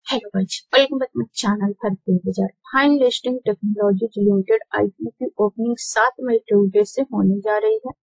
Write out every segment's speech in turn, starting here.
Hello guys, welcome back my channel भारतीय बाजार। Fine listing technology limited IPO की opening 7 मई Tuesday से होने जा रही है।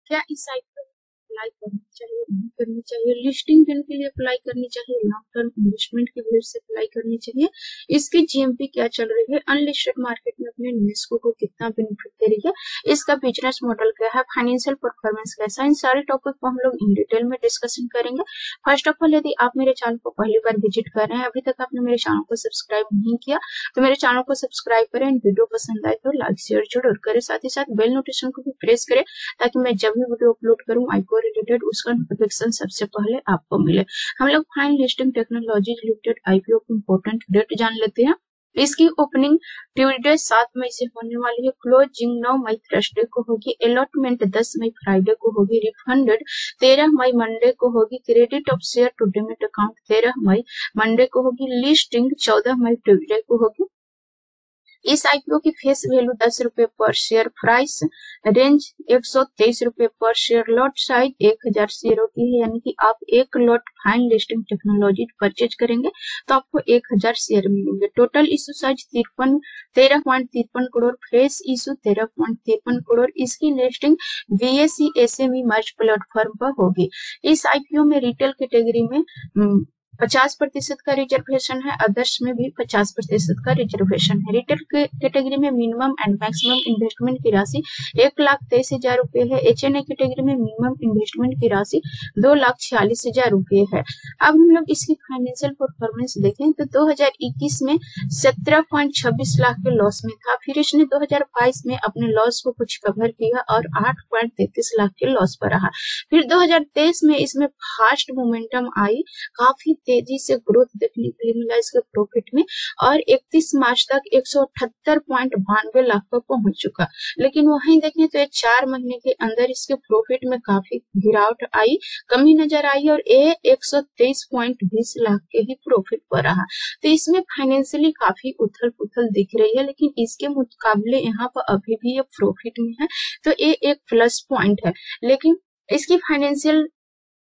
क्या इस आईपीओ अप्लाई करनी चाहिए, नहीं करनी चाहिए, लिस्टिंग दिन के लिए अप्लाई करनी चाहिए, लॉन्ग टर्म इन्वेस्टमेंट की वजह से अप्लाई करनी चाहिए, इसकी जीएमपी क्या चल रही है, अनलिस्टेड मार्केट में अपने निवेशकों को कितना बेनिफिट दे रही है, इसका बिजनेस मॉडल क्या है, फाइनेंशियल परफॉर्मेंस कैसा है, इन सारे टॉपिक को हम लोग इन डिटेल में डिस्कशन करेंगे। फर्स्ट ऑफ ऑल, यदि आप मेरे चैनल को पहली बार विजिट कर रहे हैं, अभी तक आपने मेरे चैनल को सब्सक्राइब नहीं किया तो मेरे चैनल को सब्सक्राइब करें। वीडियो पसंद आए तो लाइक शेयर जरूर करें, साथ ही साथ बेल नोटिफिकेशन को भी प्रेस करें ताकि मैं जब भी वीडियो अपलोड करूं आईपीओ रिलेटेड उसका नोटिफिकेशन सबसे पहले आपको मिले। हम लोग fine listing technology related IPO की इंपॉर्टेंट डेट जान लेते हैं। इसकी ओपनिंग ट्यूसडे 7 मई से होने वाली है, क्लोजिंग 9 मई थर्सडे को होगी, अलॉटमेंट 10 मई फ्राइडे को होगी, रिफंडेड 13 मई मंडे को होगी, credit of share to demat account 13 मई मंडे को होगी, लिस्टिंग 14 मई ट्यूसडे को होगी। इस आईपीओ की फेस वैल्यू 10 रुपए पर शेयर, प्राइस रेंज 123 रुपए पर शेयर, लॉट साइज 1000 शेयरों की है, यानी कि आप एक lot fine listing technology purchase करेंगे तो आपको 1000 शेयर मिलेंगे। Total issue size 13.53 crore, face issue 13.53 crore. इसकी लिस्टिंग बीएसई एसएमई मर्ज प्लेटफॉर्म पर होगी। इस आईपीओ में रिटेल कैटेगरी में 50% का रिजर्वेशन है, अदर्स में भी 50% का रिजर्वेशन है। रिटेल कैटेगरी में मिनिमम एंड मैक्सिमम इन्वेस्टमेंट की राशि 1,23,000 रुपए है। एचएनए कैटेगरी में मिनिमम इन्वेस्टमेंट की राशि 2,46,000 रुपए है। अब हम लोग इसकी फाइनेंशियल परफॉर्मेंस देखें तो 2021 में 17.26 लाख के लॉस में था, फिर इसने 2022 में अपने लॉस को कुछ कवर किया और 8.33 लाख के लॉस पर रहा। फिर 2023 में इसमें फास्ट मोमेंटम आई, काफी तेजी से ग्रोथ देखने के लिए मिला इसके प्रॉफिट में, और 31 मार्च तक 178.92 लाख पर पहुंच चुका। लेकिन वहीं देखें तो 4 महीने के अंदर इसके प्रॉफिट में काफी गिरावट आई, कमी नजर आई और 123.20 लाख के ही प्रॉफिट पर रहा। तो इसमें फाइनेंशियली काफी उथल पुथल दिख रही है, लेकिन इसके मुकाबले यहाँ पर अभी भी ये प्रॉफिट में है, तो ये एक प्लस पॉइंट है। लेकिन इसकी फाइनेंशियल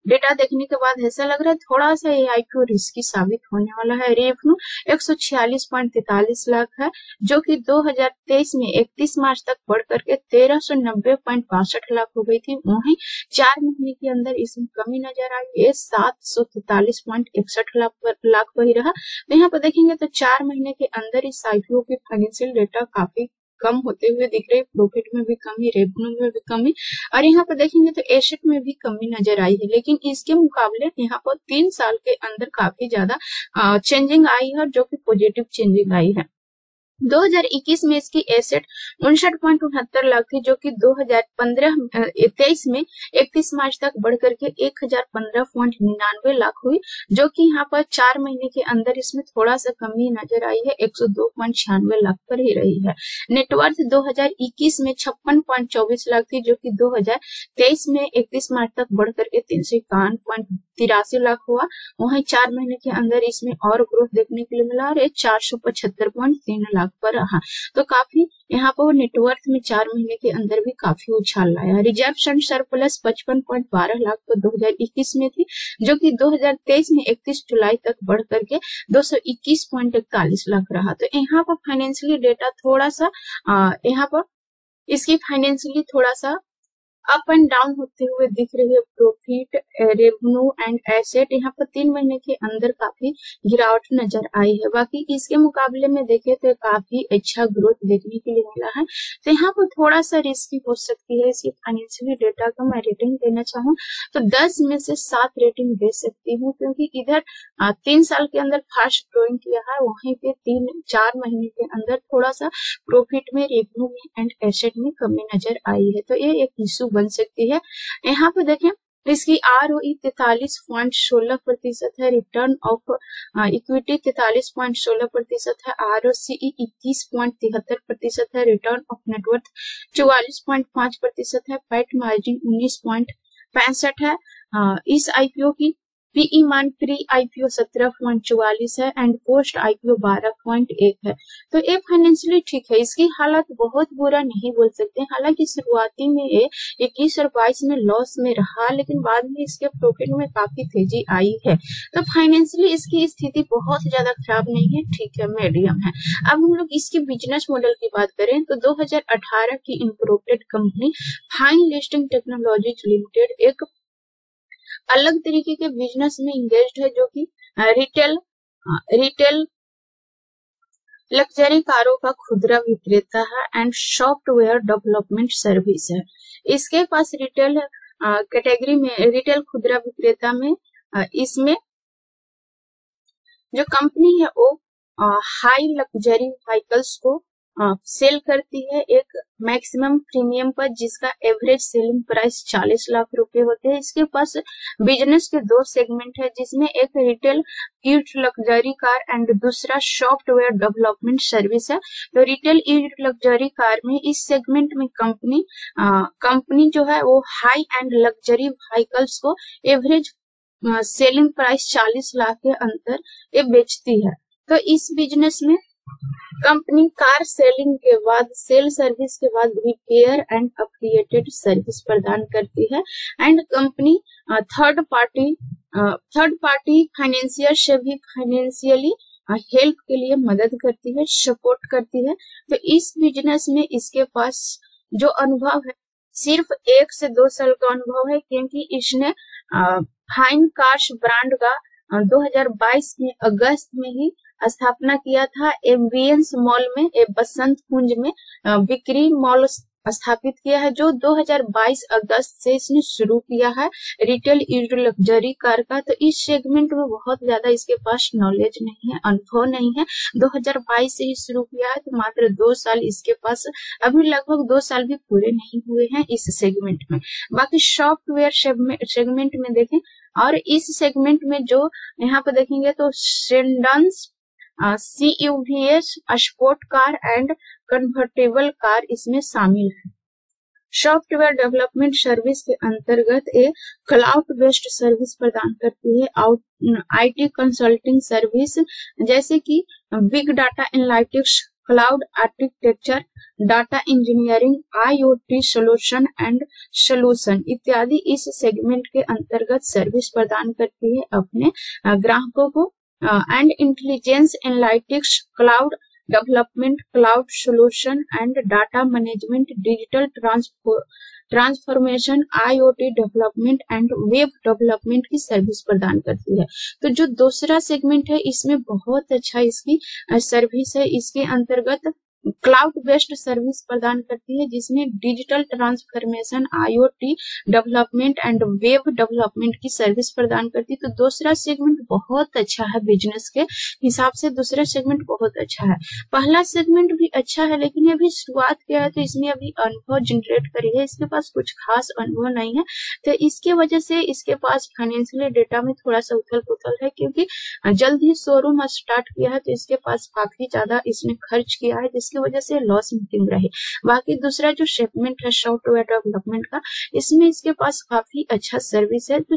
डेटा देखने के बाद ऐसा लग रहा है थोड़ा सा ये आईपीओ रिस्की साबित होने वाला है। रेवेन्यू 146.43 लाख है, जो कि 2023 में 31 मार्च तक बढ़ करके 1390.62 लाख हो गई थी। वहीं 4 महीने के अंदर इसमें कमी नजर आई, ये 743.61 लाख पर ही रहा। तो यहाँ पर देखेंगे तो 4 महीने के अंदर इस आईपीओ की फाइनेंशियल डेटा काफी कम होते हुए दिख रहे, प्रॉफिट में भी कमी, रेवेन्यू में भी कमी, और यहाँ पर देखेंगे तो एसेट में भी कमी नजर आई है। लेकिन इसके मुकाबले यहाँ पर 3 साल के अंदर काफी ज्यादा चेंजिंग आई है, जो कि पॉजिटिव चेंजिंग आई है। 2021 में इसकी एसेट 59.69 लाख थी, जो कि 2023 में 31 मार्च तक बढ़ करके 1015.99 लाख हुई, जो कि यहाँ पर 4 महीने के अंदर इसमें थोड़ा सा कमी नजर आई है, 102.96 लाख पर ही रही है। नेटवर्थ 2021 में 56.24 लाख थी, जो कि 2023 में 31 मार्च तक बढ़ करके 351.83 लाख हुआ। वहीं 4 महीने के अंदर इसमें और ग्रोथ देखने के लिए मिला और 475.3 लाख पर रहा। तो काफी यहाँ पर नेटवर्थ में 4 महीने के अंदर भी काफी उछाल लाया। रिजर्व एंड सरप्लस 55.12 लाख पर 2021 में थी, जो कि 2023 में 31 जुलाई तक बढ़ करके 221.41 लाख रहा। तो यहाँ पर फाइनेंशियली डेटा थोड़ा सा यहाँ पर इसकी फाइनेंशियली थोड़ा सा अप एंड डाउन होते हुए दिख रही है। प्रॉफिट, रेवेन्यू एंड एसेट यहाँ पर 3 महीने के अंदर काफी गिरावट नजर आई है। बाकी इसके मुकाबले में देखें तो काफी अच्छा ग्रोथ देखने के लिए मिला है। तो यहाँ पर थोड़ा सा रिस्की हो सकती है। इसकी फाइनेंशियली डेटा का मैं रेटिंग देना चाहूँ तो 10 में से 7 रेटिंग दे सकती हूँ, क्योंकि इधर 3 साल के अंदर फास्ट ग्रोइंग किया है, वहीं पे 3-4 महीने के अंदर थोड़ा सा प्रॉफिट में, रेवेन्यू में एंड एसेट में कमी नजर आई है। तो ये एक इशू बन सकती है। यहाँ पे देखें इसकी ROE 43.16% है, रिटर्न ऑफ इक्विटी 43.16% है, ROCE 21.73% है, रिटर्न ऑफ नेटवर्थ 44.5% है, पैट मार्जिन 19.65 है। इस आईपीओ की पीई मान प्री आईपीओ 17.44 है एंड पोस्ट आईपीओ 12.1 है। तो ये फाइनेंशियली ठीक है, इसकी हालत बहुत बुरा नहीं बोल सकते। हालांकि शुरुआती में ये 21 और 22 में लॉस में रहा, लेकिन बाद में इसके प्रॉफिट में काफी तेजी आई है। तो फाइनेंशियली इसकी स्थिति बहुत ज्यादा खराब नहीं है, ठीक है, मीडियम है। अब हम लोग इसके बिजनेस मॉडल की बात करें तो 2018 की incorporated company fine listing technologies limited एक अलग तरीके के बिजनेस में इंगेज्ड है, जो कि रिटेल लग्जरी कारों का खुदरा विक्रेता है एंड सॉफ्टवेयर डेवलपमेंट सर्विस है। इसके पास रिटेल कैटेगरी में रिटेल खुदरा विक्रेता में इसमें जो कंपनी है वो हाई लग्जरी व्हीकल्स को सेल करती है एक मैक्सिमम प्रीमियम पर, जिसका एवरेज सेलिंग प्राइस 40 लाख रुपए होते हैं। इसके पास बिजनेस के दो सेगमेंट है, जिसमें एक retail eat luxury car and दूसरा सॉफ्टवेयर डेवलपमेंट सर्विस है। तो रिटेल ईट लग्जरी कार में इस सेगमेंट में कंपनी जो है वो हाई एंड लग्जरी व्हीकल्स को एवरेज सेलिंग प्राइस 40 लाख के अंतर ये बेचती है। तो इस बिजनेस में कंपनी कार सेलिंग के बाद सेल सर्विस के बाद रिपेयर एंड एफिलिएटेड सर्विस प्रदान करती है and company third party financier से भी फाइनेंशियली हेल्प के लिए मदद करती है, सपोर्ट करती है। तो इस बिजनेस में इसके पास जो अनुभव है सिर्फ 1 से 2 साल का अनुभव है, क्योंकि इसने फाइन कार्स ब्रांड का 2022 में अगस्त में ही स्थापना किया था। एम्बियंस मॉल में बसंत कुंज में बिक्री मॉल स्थापित किया है, जो 2022 अगस्त से इसने शुरू किया है रिटेल लग्जरी कार का। तो इस सेगमेंट में बहुत ज्यादा इसके पास नॉलेज नहीं है, अनुभव नहीं है। 2022 से ही शुरू किया है, तो मात्र 2 साल इसके पास, अभी लगभग 2 साल भी पूरे नहीं हुए हैं इस सेगमेंट में। बाकी सॉफ्टवेयर सेगमेंट में देखें, और इस सेगमेंट में जो यहाँ पे देखेंगे तो sedans, CUVs, sport car and convertible car इसमें शामिल है। सॉफ्टवेयर डेवलपमेंट सर्विस के अंतर्गत एक क्लाउड बेस्ड सर्विस प्रदान करती है। IT कंसल्टिंग सर्विस जैसे कि big data analytics, cloud architecture, data engineering, IoT solution इत्यादि इस सेगमेंट के अंतर्गत सर्विस प्रदान करती है अपने ग्राहकों को। And intelligence analytics, cloud development, cloud solution and data management, digital transformation, IoT development and web development की सर्विस प्रदान करती है। तो जो दूसरा सेगमेंट है इसमें बहुत अच्छा इसकी सर्विस है। इसके अंतर्गत क्लाउड बेस्ड सर्विस प्रदान करती है, जिसमें digital transformation, IoT development and web development की सर्विस प्रदान करती है। तो दूसरा सेगमेंट बहुत अच्छा है, बिजनेस के हिसाब से दूसरा सेगमेंट बहुत अच्छा है। पहला सेगमेंट भी अच्छा है, लेकिन अभी शुरुआत किया है तो इसमें अभी अनुभव जनरेट करी है, इसके पास कुछ खास अनुभव नहीं है। तो इसके वजह से इसके पास फाइनेंशियल डेटा में थोड़ा सा उथल पुथल है, क्योंकि जल्द ही शोरूम स्टार्ट किया है, तो इसके पास काफी ज्यादा इसने खर्च किया है, जिसकी वजह से लॉस मेकिंग रहे। बाकी दूसरा जो सेगमेंट है सॉफ्टवेयर डेवलपमेंट का, इसमें इसके पास काफी अच्छा सर्विस है। तो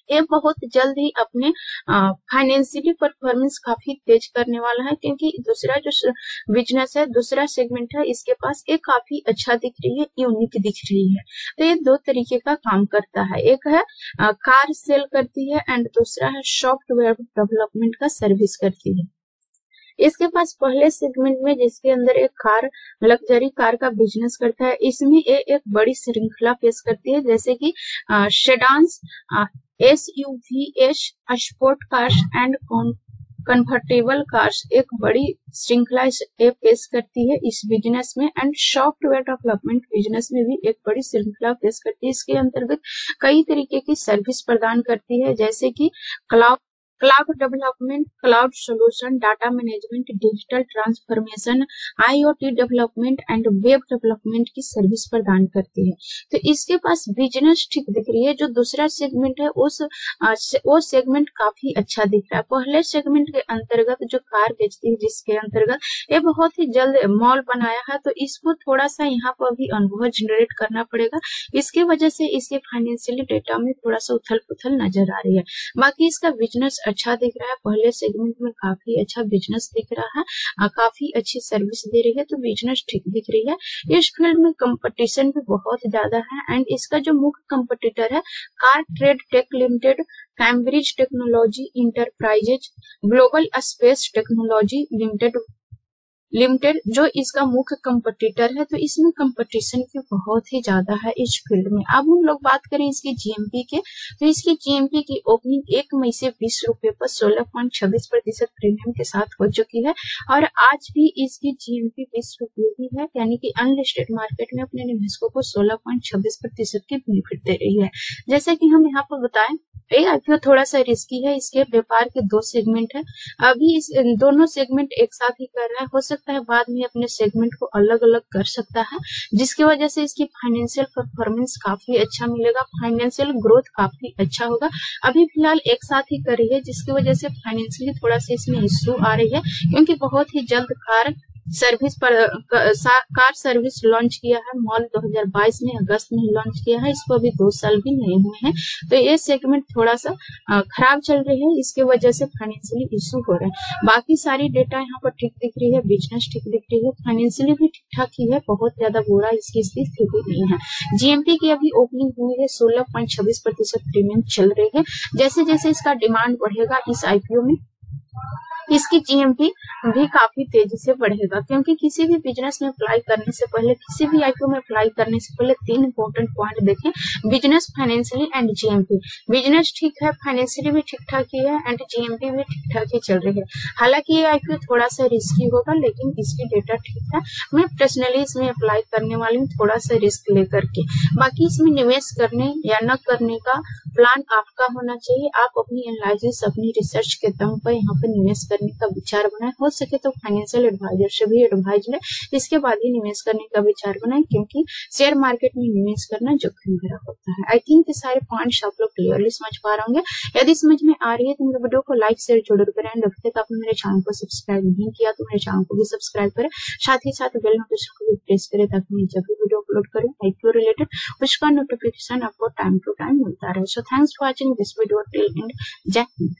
ये बहुत जल्द ही अपने फाइनेंशियली परफॉर्मेंस काफी तेज करने वाला है, क्योंकि दूसरा जो बिजनेस है, दूसरा सेगमेंट है, इसके पास एक काफी अच्छा दिख रही है, यूनिक दिख रही है। तो ये दो तरीके का काम करता है, एक है कार सेल करती है एंड दूसरा है सॉफ्टवेयर डेवलपमेंट का सर्विस करती है। इसके पास पहले सेगमेंट में जिसके अंदर एक कार लग्जरी कार का बिजनेस करता है, इसमें एक बड़ी श्रृंखला पेश करती है, जैसे कि sedans, SUVs, sport cars and convertible cars, एक बड़ी श्रृंखला पेश करती है इस बिजनेस में। एंड सॉफ्टवेयर डेवलपमेंट बिजनेस में भी एक बड़ी श्रृंखला पेश करती है। इसके अंतर्गत कई तरीके की सर्विस प्रदान करती है, जैसे कि cloud cloud development, cloud solution, data management, digital transformation, IoT development and web development की सर्विस प्रदान करती है। तो इसके पास बिजनेस ठीक दिख रही है। जो दूसरा सेगमेंट है वो सेगमेंट काफी अच्छा दिख रहा है। पहले सेगमेंट के अंतर्गत जो कार बेचती है, जिसके अंतर्गत ये बहुत ही जल्द मॉल बनाया है, तो इसको थोड़ा सा यहाँ पर भी अनुभव जनरेट करना पड़ेगा। इसके वजह से इसके फाइनेंशियली डेटा में थोड़ा सा उथल पुथल नजर आ रही है। बाकी इसका बिजनेस अच्छा दिख रहा है। पहले सेगमेंट में काफी अच्छा बिजनेस दिख रहा है, काफी अच्छी सर्विस दे रही है, तो बिजनेस ठीक दिख रही है। इस फील्ड में कंपटीशन भी बहुत ज्यादा है एंड इसका जो मुख्य कंपटीटर है CarTrade Tech Limited, Cambridge Technology Enterprises, Global Space Technology Limited जो इसका मुख्य कंपटीटर है। तो इसमें कंपटीशन भी बहुत ही ज्यादा है इस फील्ड में। अब हम लोग बात करें इसकी जीएमपी के, तो इसकी जीएमपी की ओपनिंग 1 मई से 20 रुपए पर 16.26% प्रीमियम के साथ हो चुकी है और आज भी इसकी जीएमपी 20 रुपये ही है, यानी कि अनलिस्टेड मार्केट में अपने निवेशकों को 16.26% की बेनिफिट दे रही है। जैसे कि हम यहाँ पर बताएं, ये आईपीओ थोड़ा सा रिस्की है। इसके व्यापार के 2 सेगमेंट है। अभी इस दोनों सेगमेंट एक साथ ही कर रहा है, हो सकता है बाद में अपने सेगमेंट को अलग अलग कर सकता है, जिसकी वजह से इसकी फाइनेंशियल परफॉर्मेंस काफी अच्छा मिलेगा, फाइनेंशियल ग्रोथ काफी अच्छा होगा। अभी फिलहाल एक साथ ही कर रही है, जिसकी वजह से फाइनेंशियली थोड़ा सा इसमें इश्यू आ रही है, क्योंकि बहुत ही जल्द कार सर्विस लॉन्च किया है। मॉल 2022 में अगस्त में लॉन्च किया है, इसको अभी 2 साल भी नहीं हुए हैं। तो ये सेगमेंट थोड़ा सा खराब चल रही है, इसके वजह से फाइनेंशियली इशू हो रहे हैं। बाकी सारी डेटा यहाँ पर ठीक दिख रही है, बिजनेस ठीक दिख रही है, फाइनेंशियली भी ठीक ठाक ही है, बहुत ज्यादा बुरा इसकी स्थिति नहीं है। जीएमपी की अभी ओपनिंग हुई है, 16.26% प्रीमियम चल रही है। जैसे जैसे इसका डिमांड बढ़ेगा इस आईपीओ में, इसकी जीएमपी भी काफी तेजी से बढ़ेगा, क्योंकि किसी भी बिजनेस में अप्लाई करने से पहले, किसी भी आईपीओ में अप्लाई करने से पहले 3 इंपॉर्टेंट पॉइंट देखें, business, financially and GMP. Business ठीक है, फाइनेंशियली भी ठीक ठाक ही है एंड जीएमपी भी ठीक ठाक ही चल रही है। हालांकि ये आईपीओ थोड़ा सा रिस्की होगा, लेकिन इसकी डेटा ठीक है। मैं पर्सनली इसमें अप्लाई करने वाली हूँ, थोड़ा सा रिस्क लेकर के। बाकी इसमें निवेश करने या न करने का प्लान आपका होना चाहिए। आप अपनी एनालिसिस, अपनी रिसर्च के दम पर यहाँ पर निवेश करने का विचार बनाए। हो सके तो फाइनेंशियल एडवाइजर से भी एडवाइज ले, इसके बाद ही निवेश करने का विचार बनाए, क्योंकि शेयर मार्केट में निवेश करना जोखिम भरा होता है। आई थिंक ये सारे पॉइंट्स आप लोग क्लियरली समझ पा रहे होंगे। यदि समझ में आ रही है तो मेरे वीडियो को लाइक शेयर जरूर करें। अभी तक आपने मेरे चैनल को सब्सक्राइब नहीं किया तो मेरे चैनल को भी सब्सक्राइब करें, साथ ही साथ बेल नोटिफिकेशन को भी प्रेस करें, ताकि मैं जब भी वीडियो अपलोड करूँ आईपीओ रिलेटेड उसका नोटिफिकेशन आपको टाइम टू टाइम मिलता रहे। So thanks for watching this video till and. जय हिंद।